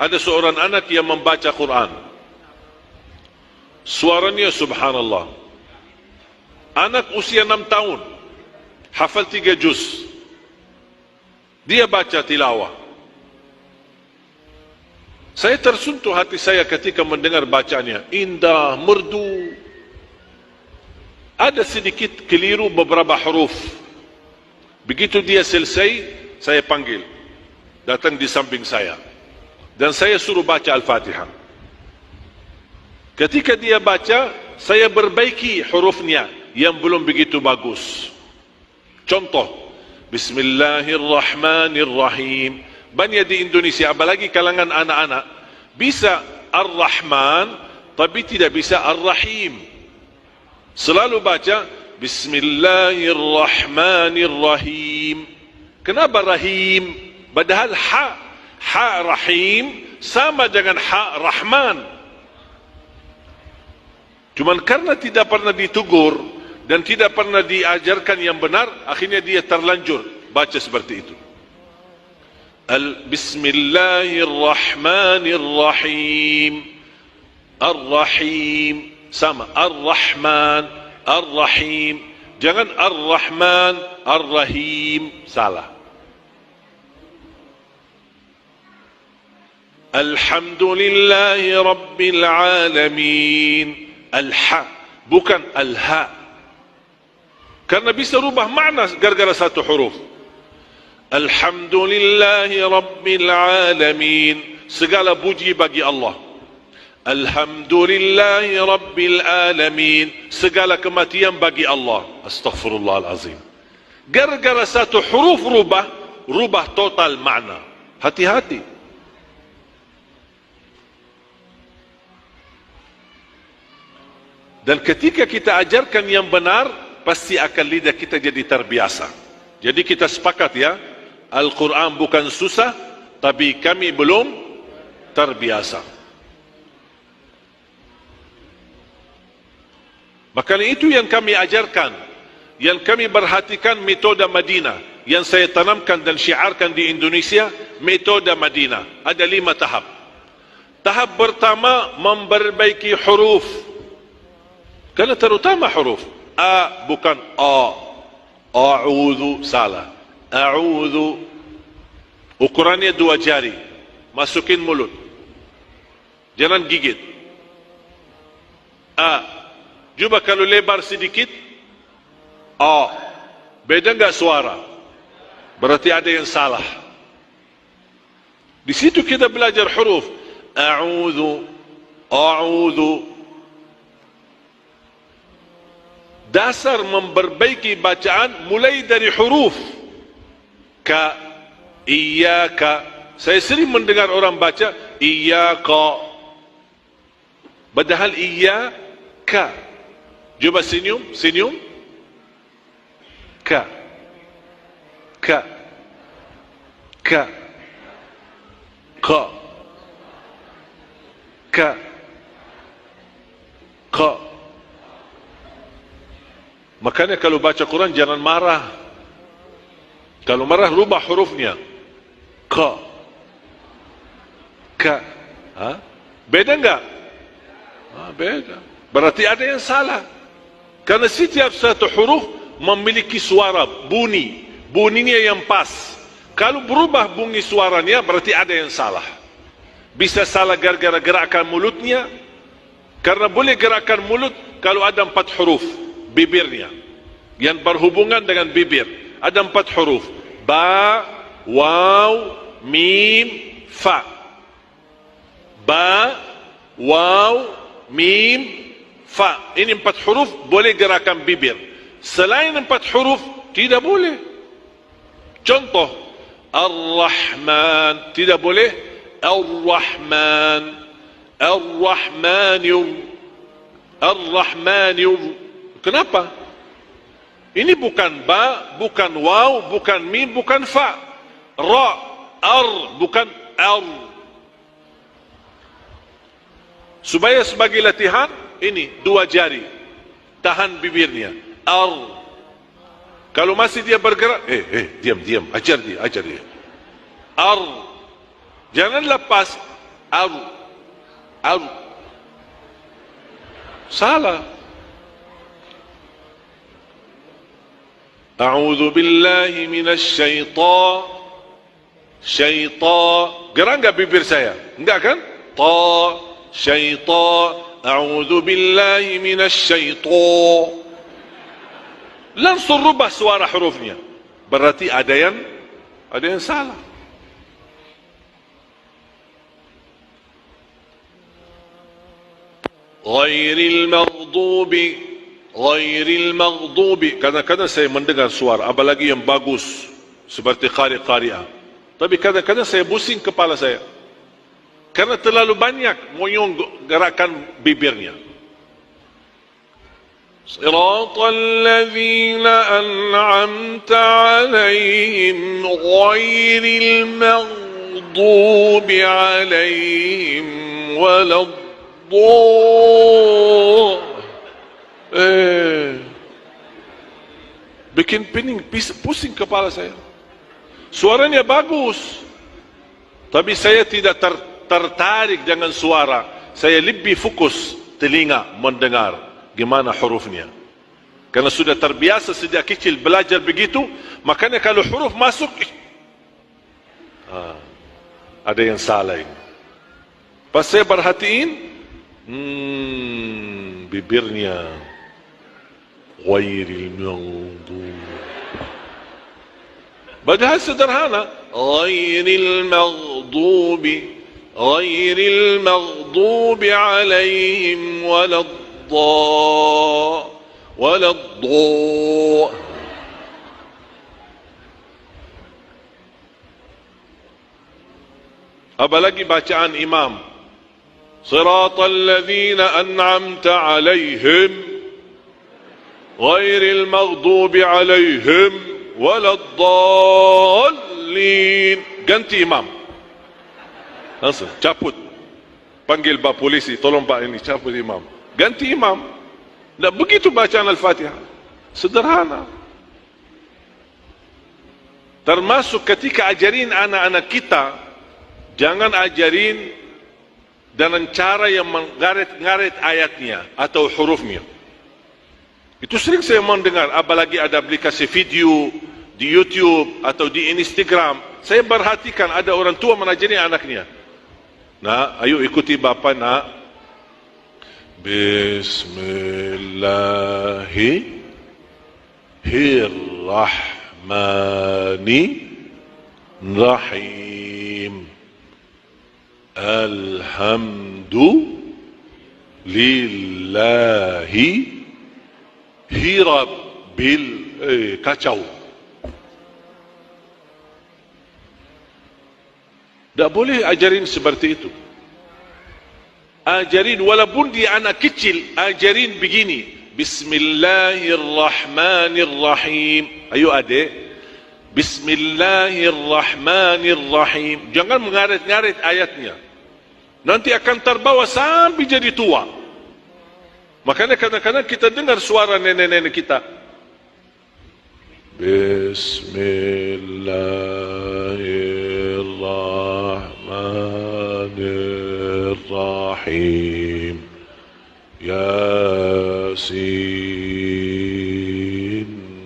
Ada seorang anak yang membaca Quran. Suaranya subhanallah. Anak usia 6 tahun, hafal 3 juz. Dia baca tilawah. Saya tersentuh hati saya ketika mendengar bacanya. Indah, merdu. Ada sedikit keliru beberapa huruf. Begitu dia selesai, saya panggil. Datang di samping saya. Dan saya suruh baca Al-Fatihah. Ketika dia baca, saya perbaiki hurufnya yang belum begitu bagus. Contoh, Bismillahirrahmanirrahim. Banyak di Indonesia, apalagi kalangan anak-anak, bisa Ar-Rahman, tapi tidak bisa Ar-Rahim. Selalu baca Bismillahirrahmanirrahim. Kenapa Rahim? Padahal ha Rahim sama dengan ha Rahman. Cuman karena tidak pernah ditegur dan tidak pernah diajarkan yang benar, akhirnya dia terlanjur baca seperti itu. Bismillahirrahmanirrahim. Ar-Rahim sama Ar-Rahman, Ar-Rahim. Jangan Ar-Rahman, Ar-Rahim, salah. Alhamdulillahi Rabbil Alamin. Al-Ha, bukan Al-Ha. Karena bisa rubah makna gara-gara satu huruf. Alhamdulillahi Rabbil Alamin. Segala puji bagi Allah. Alhamdulillahi Rabbil Alamin. Segala kematian bagi Allah. Astaghfirullahalazim. Gara-gara satu huruf rubah total makna. Hati-hati. Dan ketika kita ajarkan yang benar, pasti akan lidah kita jadi terbiasa. Jadi kita sepakat ya, Al-Quran bukan susah, tapi kami belum terbiasa. Maka itu yang kami ajarkan, yang kami perhatikan metode Madinah, yang saya tanamkan dan syiarkan di Indonesia, metode Madinah. Ada 5 tahap. Tahap pertama, memperbaiki huruf. Karena terutama huruf A bukan A. A'udhu, salah. A'udhu, ukurannya 2 jari, masukin mulut, jangan gigit. A, coba kalau lebar sedikit. A, beda enggak suara? Berarti ada yang salah. Di situ kita belajar huruf. A'udhu, A'udhu. Dasar memperbaiki bacaan mulai dari huruf. Ka, Iyaka. Saya sering mendengar orang baca Iyaka, padahal Iyaka. Coba senyum, senyum. Ka, Ka, Ka, Ka, Ka, Ka. Makanya kalau baca Quran jangan marah. Kalau marah rubah hurufnya. Ka, Ka. Ha? Beda enggak? Beda. Berarti ada yang salah. Karena setiap satu huruf memiliki suara, bunyi. Bunyinya yang pas. Kalau berubah bunyi suaranya, berarti ada yang salah. Bisa salah gara-gara gerakan mulutnya. Karena boleh gerakan mulut kalau ada 4 huruf. Bibirnya yang berhubungan dengan bibir ada 4 huruf. Ba, waw, mim, fa. Ba, waw, mim, fa. Ini 4 huruf boleh gerakan bibir. Selain 4 huruf tidak boleh. Contoh, Ar-Rahman tidak boleh. Ar-Rahman, Ar-Rahmanir, Ar-Rahmanir. Kenapa? Ini bukan ba, bukan waw, bukan mim, bukan fa. Ra, ar, bukan ar. Supaya sebagai latihan, ini 2 jari. Tahan bibirnya. Ar. Kalau masih dia bergerak, diam, ajar dia. Ar. Jangan lepas. Aru. Aru. Salah. A'udzu billahi minasy syaitan. Syaitan. Gerak enggak bibir saya? Enggak kan? Ta, syaitan. A'udzu billahi minasy syaitan. Langsung rubah suara hurufnya. Berarti ada yang salah. Ghairil maghdubi. Kadang-kadang saya mendengar suara, apalagi yang bagus seperti qari-qari'ah. Tapi kadang-kadang saya pusing kepala saya karena terlalu banyak moyong gerakan bibirnya. Siratal ladzina an'amta 'alaihim ghairil maghdubi 'alaihim walad bikin pening, pusing kepala saya. Suaranya bagus, tapi saya tidak tertarik dengan suara. Saya lebih fokus telinga mendengar gimana hurufnya. Karena sudah terbiasa sejak kecil belajar begitu, makanya kalau huruf masuk, ada yang salah ini. Pas saya perhatiin, bibirnya ghairil maghdubi. Padahal sederhana, ghairil maghdubi alaihim waladhdallin. Apalagi bacaan imam, Siratal ladzina an'amta 'alaihim ghairil maghdubi 'alaihim waladdallin. Ganti imam. Langsung cabut. Panggil pak polisi, tolong pak ini cabut imam. Ganti imam. Tak begitu bacaan Al-Fatihah. Sederhana. Termasuk ketika ajarin anak-anak kita, jangan ajarin dengan cara yang mengarit-ngarit ayatnya atau hurufnya. Itu sering saya mendengar, apalagi ada aplikasi video di YouTube atau di Instagram. Saya perhatikan ada orang tua menajari anaknya. Nah, ayo ikuti bapa nak. Bismillahirrahmanirrahim. Alhamdulillahi hirabbil kacau. Tak boleh ajarin seperti itu. Ajarin walaupun dia anak kecil, ajarin begini, Bismillahirrahmanirrahim. Ayo adik, Bismillahirrahmanirrahim. Jangan mengarit-ngarit ayatnya. Nanti akan terbawa sampai jadi tua. Makanya kadang-kadang kita dengar suara nenek-nenek kita. Bismillahirrahmanirrahim. Yasin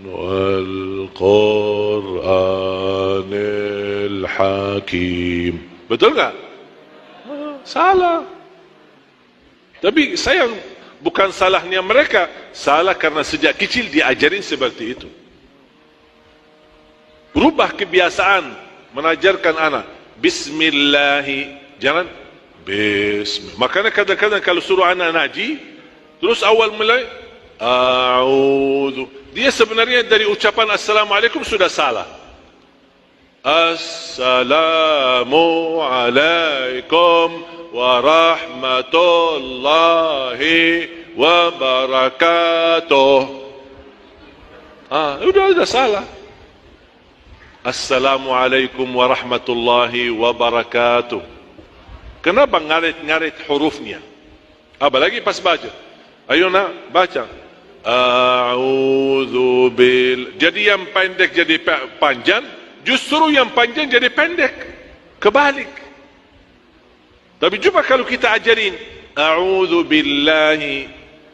wal Qur'anil Hakim. Betul tak? Salah. Tapi sayang, bukan salahnya mereka, salah karena sejak kecil diajarin seperti itu. Rubah kebiasaan menajarkan anak Bismillahi, jangan Bismillah. Makanya kadang-kadang kalau suruh anak ngaji, terus awal mulai A'udhu, dia sebenarnya dari ucapan Assalamualaikum sudah salah. Assalamualaikum warahmatullahi wabarakatuh. Udah salah. Assalamualaikum warahmatullahi wabarakatuh. Kenapa ngarit-ngarit hurufnya? Apalagi pas baca. Ayo nak baca. A'udzu bil. Jadi yang pendek jadi panjang, justru yang panjang jadi pendek. Kebalik. Tapi cuba kalau kita ajarin a'udzu billahi,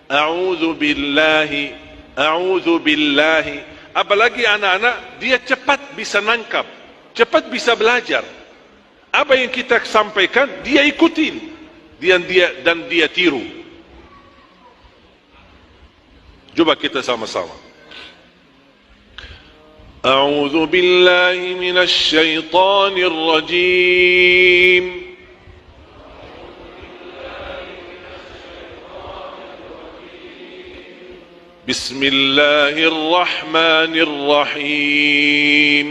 a'udzu billahi, a'udzu billahi. Apalagi anak-anak, dia cepat bisa nangkap, cepat bisa belajar. Apa yang kita sampaikan, dia ikutin, dan dia tiru. Coba kita sama-sama. A'udzu billahi minasy syaithanir rajim. Bismillahirrahmanirrahim.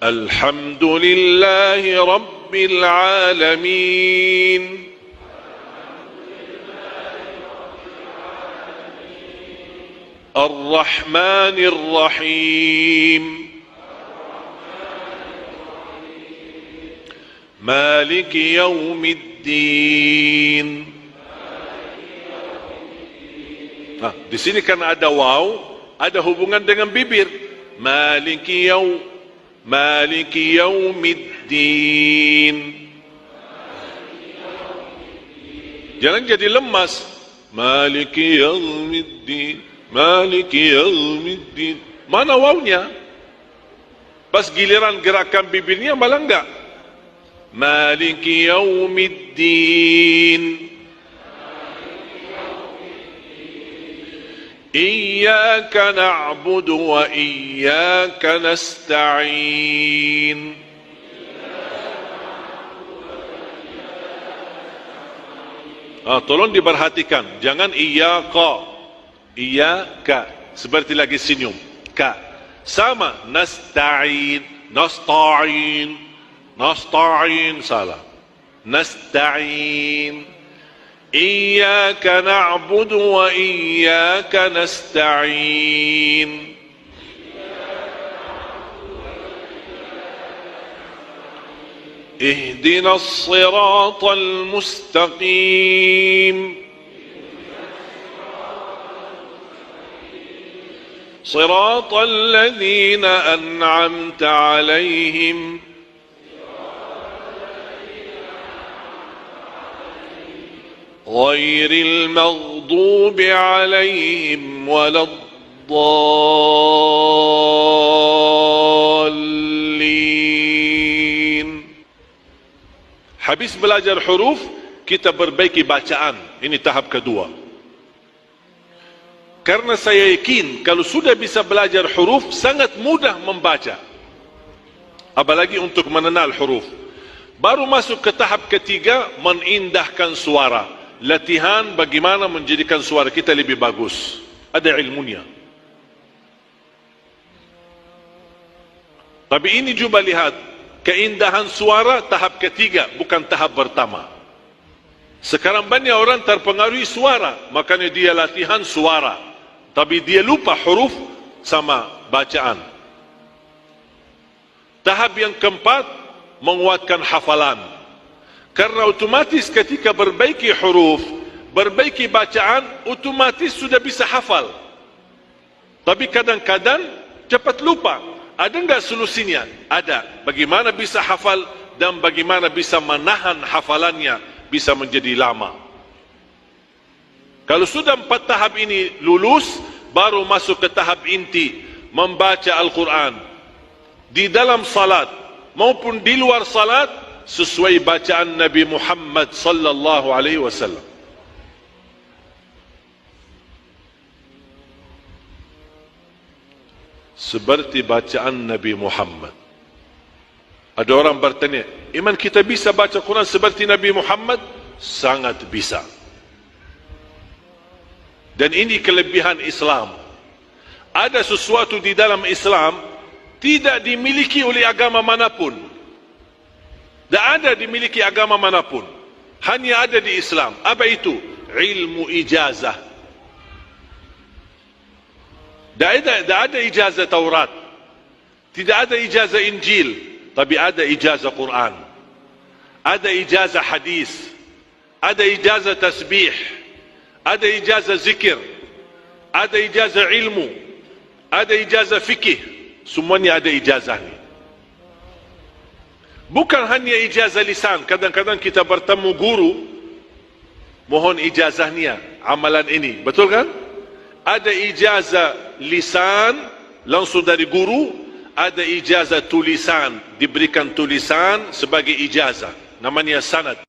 Alhamdulillahi Rabbil Alamin. Ar-Rahmanir Rahim. Maliki Yaumiddin. Nah, di sini kan ada waw, ada hubungan dengan bibir. Maliki Yaumiddin. Jangan jadi lemas. Maliki Yaumiddin, Maliki Yaumiddin. Mana wawnya? Pas giliran gerakan bibirnya malah enggak. Maliki Yaumiddin. Iyyaka na'budu wa iyyaka nasta'in. Tolong diperhatikan, jangan iyyaka, iyyaka seperti lagi senyum. Ka sama, nasta'in, nasta'in, nasta'in salah. Nasta'in. إياك نعبد وإياك نستعين. اهدنا الصراط المستقيم. صراط الذين أنعمت عليهم غير المغضوب عليهم ولا الضالين. Habis belajar huruf, kita perbaiki bacaan. Ini tahap kedua. Karena saya yakin kalau sudah bisa belajar huruf, sangat mudah membaca. Apalagi untuk mengenal huruf. Baru masuk ke tahap ketiga, menindahkan suara. Latihan bagaimana menjadikan suara kita lebih bagus. Ada ilmunya. Tapi ini coba lihat, keindahan suara tahap ketiga, bukan tahap pertama. Sekarang banyak orang terpengaruhi suara, makanya dia latihan suara, tapi dia lupa huruf sama bacaan. Tahap yang keempat, menguatkan hafalan. Karena otomatis ketika perbaiki huruf, perbaiki bacaan, otomatis sudah bisa hafal. Tapi kadang-kadang cepat lupa. Ada enggak solusinya? Ada. Bagaimana bisa hafal dan bagaimana bisa menahan hafalannya bisa menjadi lama. Kalau sudah 4 tahap ini lulus, baru masuk ke tahap inti, membaca Al-Quran. Di dalam salat maupun di luar salat, sesuai bacaan Nabi Muhammad sallallahu alaihi wasallam. Seperti bacaan Nabi Muhammad. Ada orang bertanya, iman kita bisa baca Quran seperti Nabi Muhammad? Sangat bisa. Dan ini kelebihan Islam. Ada sesuatu di dalam Islam tidak dimiliki oleh agama manapun. Tak ada dimiliki agama manapun. Hanya ada di Islam. Apa itu? Ilmu ijazah. Tak ada ijazah Taurat. Tidak ada ijazah Injil. Tapi ada ijazah Quran. Ada ijazah hadis. Ada ijazah tasbih. Ada ijazah zikir. Ada ijazah ilmu. Ada ijazah fikih. Semuanya ada ijazah ni. Bukan hanya ijazah lisan. Kadang-kadang kita bertemu guru, mohon ijazahnya amalan ini. Betul kan? Ada ijazah lisan langsung dari guru, ada ijazah tulisan, diberikan tulisan sebagai ijazah. Namanya sanad.